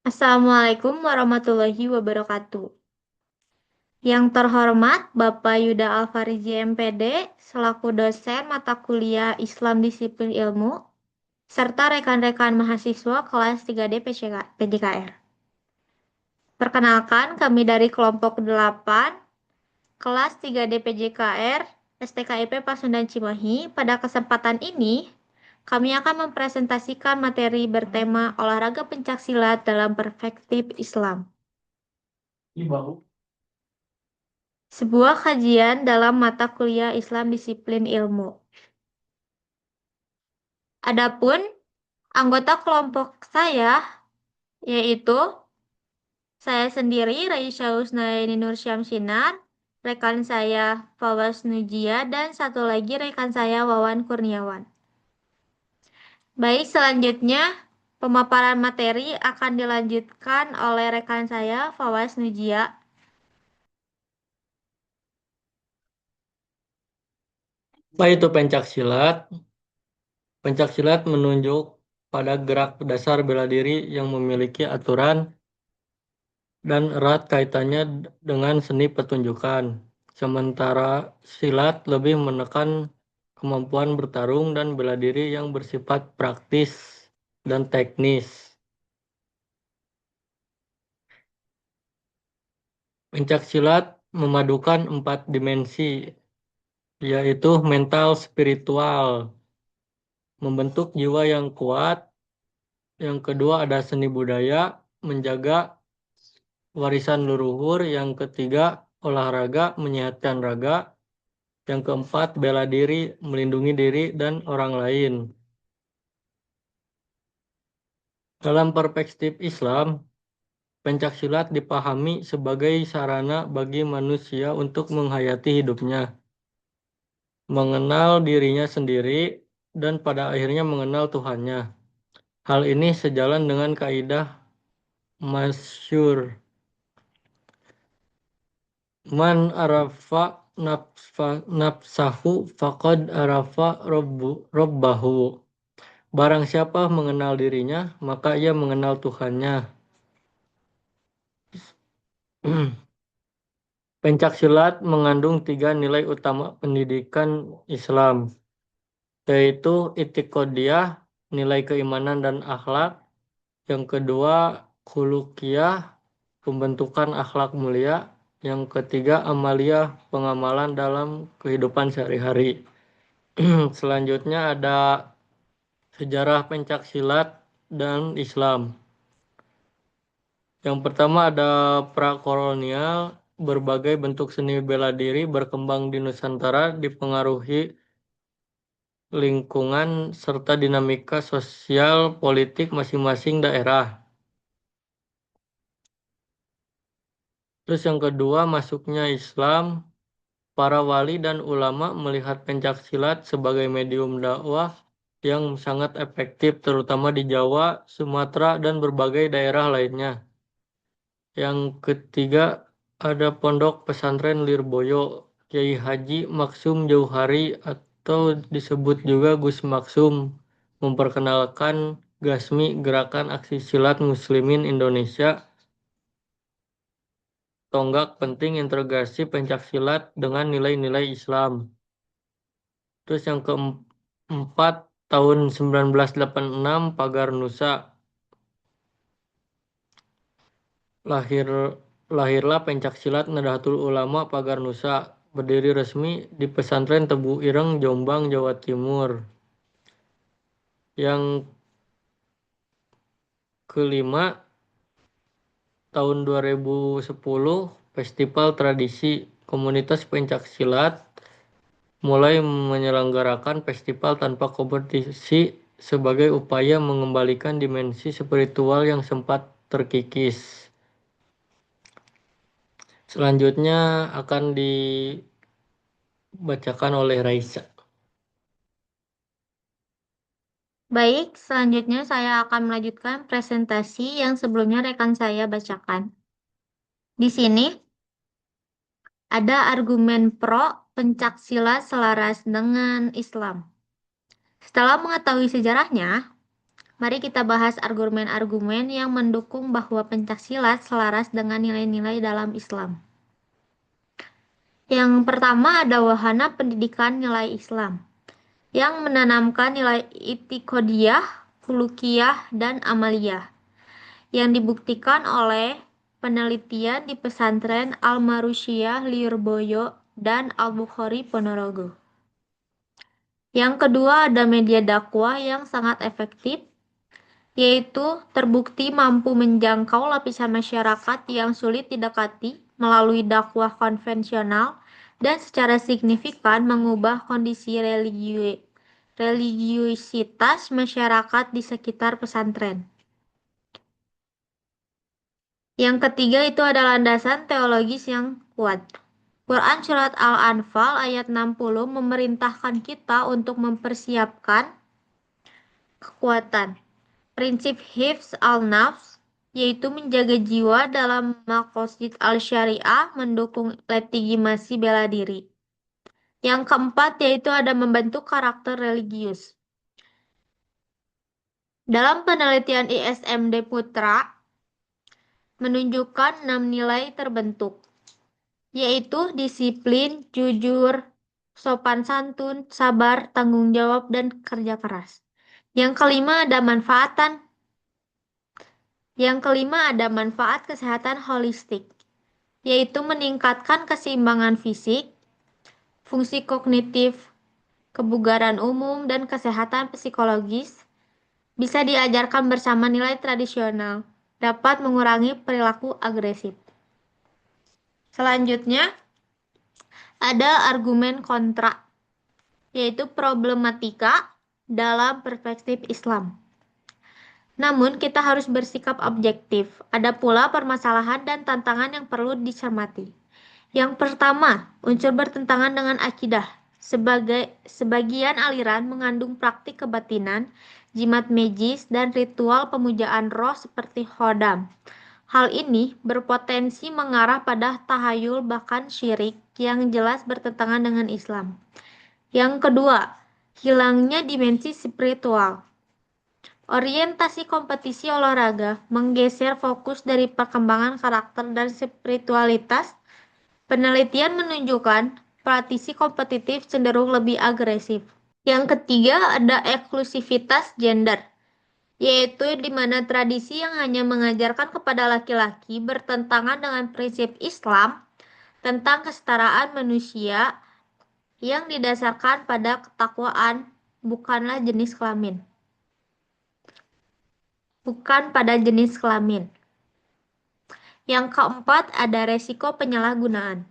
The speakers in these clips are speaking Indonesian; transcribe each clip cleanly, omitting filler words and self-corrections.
Assalamualaikum warahmatullahi wabarakatuh. Yang terhormat Bapak Yuda Alfarizi MPD selaku dosen mata kuliah Islam Disiplin Ilmu serta rekan-rekan mahasiswa kelas 3D PDKR. Perkenalkan kami dari kelompok 8 kelas 3D PJKR STKIP Pasundan Cimahi. Pada kesempatan ini kami akan mempresentasikan materi bertema olahraga pencaksilat dalam perspektif Islam. Sebuah kajian dalam mata kuliah Islam Disiplin Ilmu. Adapun anggota kelompok saya yaitu saya sendiri Raisya Husnaini Nur Syamsinar, rekan saya Fawas Nujia, dan satu lagi rekan saya Wawan Kurniawan. Baik, selanjutnya pemaparan materi akan dilanjutkan oleh rekan saya Fawas Nujia. Apa itu pencak silat? Pencak silat menunjuk pada gerak dasar bela diri yang memiliki aturan dan erat kaitannya dengan seni pertunjukan. Sementara silat lebih menekan kemampuan bertarung dan bela diri yang bersifat praktis dan teknis. Pencak silat memadukan 4 dimensi, yaitu mental, spiritual, membentuk jiwa yang kuat. Yang kedua ada seni budaya, menjaga warisan leluhur. Yang ketiga olahraga, menyehatkan raga. Yang keempat bela diri, melindungi diri dan orang lain. Dalam perspektif Islam, pencaksilat dipahami sebagai sarana bagi manusia untuk menghayati hidupnya, mengenal dirinya sendiri, dan pada akhirnya mengenal Tuhannya. Hal ini sejalan dengan kaidah masyhur, man arafa nafsahu faqad arafa robbahu. Barang siapa mengenal dirinya, maka ia mengenal Tuhannya. Pencak silat mengandung 3 nilai utama pendidikan Islam, yaitu itikadiyah, nilai keimanan dan akhlak. Yang kedua, khuluqiyah, pembentukan akhlak mulia. Yang ketiga, amaliyah, pengamalan dalam kehidupan sehari-hari. Selanjutnya ada sejarah pencak silat dan Islam. Yang pertama ada prakolonial, berbagai bentuk seni bela diri berkembang di Nusantara dipengaruhi lingkungan serta dinamika sosial politik masing-masing daerah. Terus yang kedua, masuknya Islam, para wali dan ulama melihat pencak silat sebagai medium dakwah yang sangat efektif terutama di Jawa, Sumatera, dan berbagai daerah lainnya. Yang ketiga, ada Pondok Pesantren Lirboyo, Kiai Haji Maksum Jauhari atau disebut juga Gus Maksum, memperkenalkan Gasmi, Gerakan Aksi Silat Muslimin Indonesia, tonggak penting integrasi pencak silat dengan nilai-nilai Islam. Terus yang keempat, tahun 1986 Pagar Nusa, lahirlah pencak silat Nahdlatul Ulama Pagar Nusa, berdiri resmi di Pesantren Tebu Ireng, Jombang, Jawa Timur. Yang kelima, tahun 2010 Festival Tradisi, komunitas pencak silat mulai menyelenggarakan festival tanpa kompetisi sebagai upaya mengembalikan dimensi spiritual yang sempat terkikis. Selanjutnya akan dibacakan oleh Raisa. Baik, selanjutnya saya akan melanjutkan presentasi yang sebelumnya rekan saya bacakan. Di sini ada argumen pro pencaksilat selaras dengan Islam. Setelah mengetahui sejarahnya, Mari kita bahas argumen-argumen yang mendukung bahwa pencaksilat selaras dengan nilai-nilai dalam Islam. Yang pertama ada wahana pendidikan nilai Islam, yang menanamkan nilai itikadiyah, khuluqiyah, dan amaliyah, yang dibuktikan oleh penelitian di pesantren Al-Marusyiyah Lirboyo dan Al-Bukhari Ponorogo. Yang kedua ada media dakwah yang sangat efektif, yaitu terbukti mampu menjangkau lapisan masyarakat yang sulit didekati melalui dakwah konvensional dan secara signifikan mengubah kondisi religiusitas masyarakat di sekitar pesantren. Yang ketiga itu adalah landasan teologis yang kuat. Quran Surat Al-Anfal ayat 60 memerintahkan kita untuk mempersiapkan kekuatan. Prinsip hifz al-nafs, yaitu menjaga jiwa dalam maqasid al-syariah mendukung legitimasi bela diri. Yang keempat yaitu ada membentuk karakter religius. Dalam penelitian ISMD Putra, menunjukkan 6 nilai terbentuk, yaitu disiplin, jujur, sopan santun, sabar, tanggung jawab, dan kerja keras. Yang kelima ada manfaat kesehatan holistik, yaitu meningkatkan keseimbangan fisik, fungsi kognitif, kebugaran umum, dan kesehatan psikologis. Bisa diajarkan bersama nilai tradisional, dapat mengurangi perilaku agresif. Selanjutnya, ada argumen kontra, yaitu problematika dalam perspektif Islam. Namun, kita harus bersikap objektif. Ada pula permasalahan dan tantangan yang perlu dicermati. Yang pertama, unsur bertentangan dengan akidah. Sebagian aliran mengandung praktik kebatinan, jimat magis, dan ritual pemujaan roh seperti khodam. Hal ini berpotensi mengarah pada tahayul bahkan syirik yang jelas bertentangan dengan Islam. Yang kedua, hilangnya dimensi spiritual. Orientasi kompetisi olahraga menggeser fokus dari perkembangan karakter dan spiritualitas. Penelitian menunjukkan praktisi kompetitif cenderung lebih agresif. Yang ketiga ada eksklusivitas gender, yaitu di mana tradisi yang hanya mengajarkan kepada laki-laki bertentangan dengan prinsip Islam tentang kesetaraan manusia yang didasarkan pada ketakwaan, bukanlah jenis kelamin. Bukan pada jenis kelamin. Yang keempat ada resiko penyalahgunaan.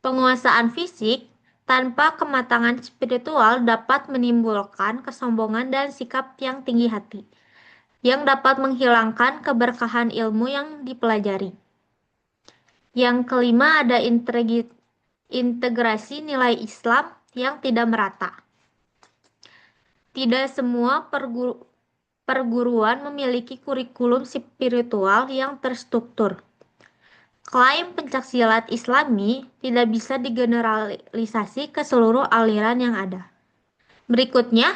Penguasaan fisik tanpa kematangan spiritual dapat menimbulkan kesombongan dan sikap yang tinggi hati, yang dapat menghilangkan keberkahan ilmu yang dipelajari. Yang kelima ada integrasi nilai Islam yang tidak merata. Tidak semua perguruan memiliki kurikulum spiritual yang terstruktur. Klaim pencaksilat Islami tidak bisa digeneralisasi ke seluruh aliran yang ada. Berikutnya,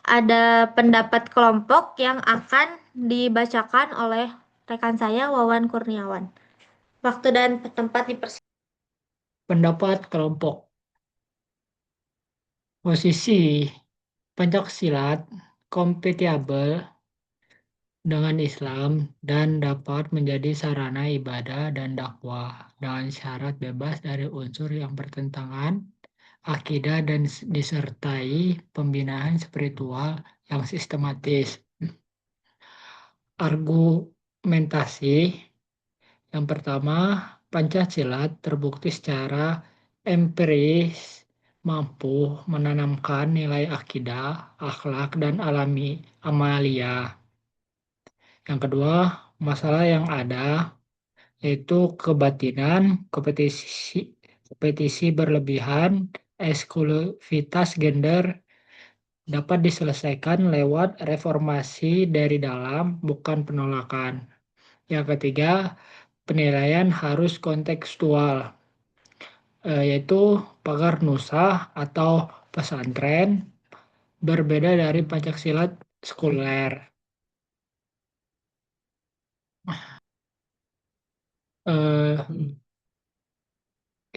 ada pendapat kelompok yang akan dibacakan oleh rekan saya Wawan Kurniawan. Waktu dan tempat dipersilakan. Pendapat kelompok. Posisi pencaksilat kompatibel dengan Islam dan dapat menjadi sarana ibadah dan dakwah dengan syarat bebas dari unsur yang bertentangan akidah dan disertai pembinaan spiritual yang sistematis. Argumentasi yang pertama, Pancasilat terbukti secara empiris mampu menanamkan nilai akidah, akhlak, dan amalia. Yang kedua, masalah yang ada yaitu kebatinan, kompetisi berlebihan, eksklusivitas gender dapat diselesaikan lewat reformasi dari dalam, bukan penolakan. Yang ketiga, penilaian harus kontekstual, yaitu pagar nusa atau pesantren berbeda dari Pancasilat sekuler.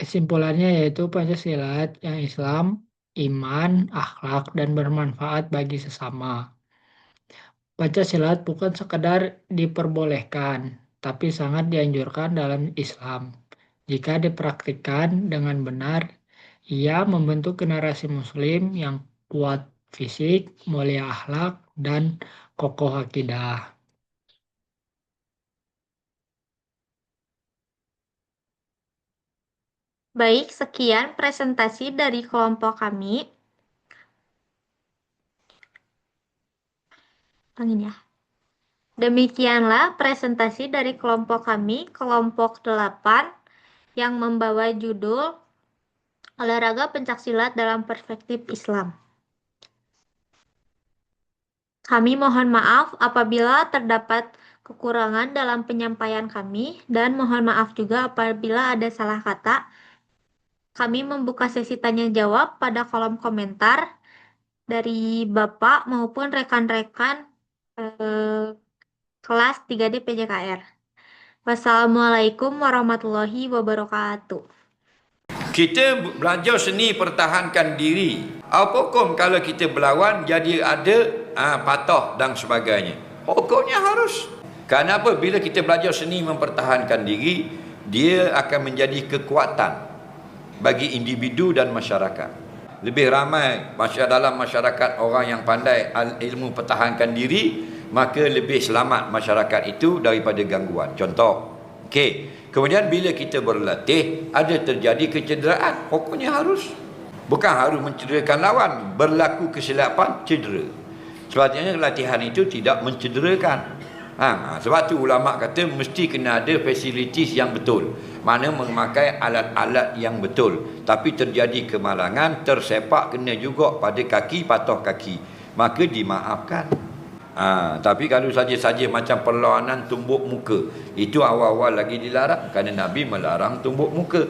Kesimpulannya yaitu Pancasila yang Islam, iman, akhlak, dan bermanfaat bagi sesama. Pancasila bukan sekadar diperbolehkan, tapi sangat dianjurkan dalam Islam. Jika dipraktikkan dengan benar, ia membentuk generasi muslim yang kuat fisik, mulia akhlak, dan kokoh akidah. Baik, sekian presentasi dari kelompok kami. Angin ya. Demikianlah presentasi dari kelompok kami, kelompok 8, yang membawa judul Olahraga Pencaksilat dalam Perspektif Islam. Kami mohon maaf apabila terdapat kekurangan dalam penyampaian kami, dan mohon maaf juga apabila ada salah kata. Kami membuka sesi tanya jawab pada kolom komentar dari Bapak maupun rekan-rekan kelas 3D PJKR. Wassalamualaikum warahmatullahi wabarakatuh. Kita belajar seni pertahankan diri. Apa hukum kalau kita berlawan jadi ada patah dan sebagainya? Hukumnya harus. Kenapa? Bila kita belajar seni mempertahankan diri, dia akan menjadi kekuatan bagi individu dan masyarakat. Lebih ramai dalam masyarakat orang yang pandai ilmu pertahankan diri, maka lebih selamat masyarakat itu daripada gangguan. Contoh, okey. Kemudian bila kita berlatih, ada terjadi kecederaan, hukumnya harus. Bukan harus mencederakan lawan, berlaku kesilapan, cedera. Sebabnya latihan itu tidak mencederakan. Sebab tu ulama kata mesti kena ada fasilitis yang betul. Mana memakai alat-alat yang betul. Tapi terjadi kemalangan, tersepak kena juga pada kaki, patah kaki. Maka dimaafkan. Tapi kalau saja-saja macam perlawanan tumbuk muka, itu awal-awal lagi dilarang, kerana Nabi melarang tumbuk muka.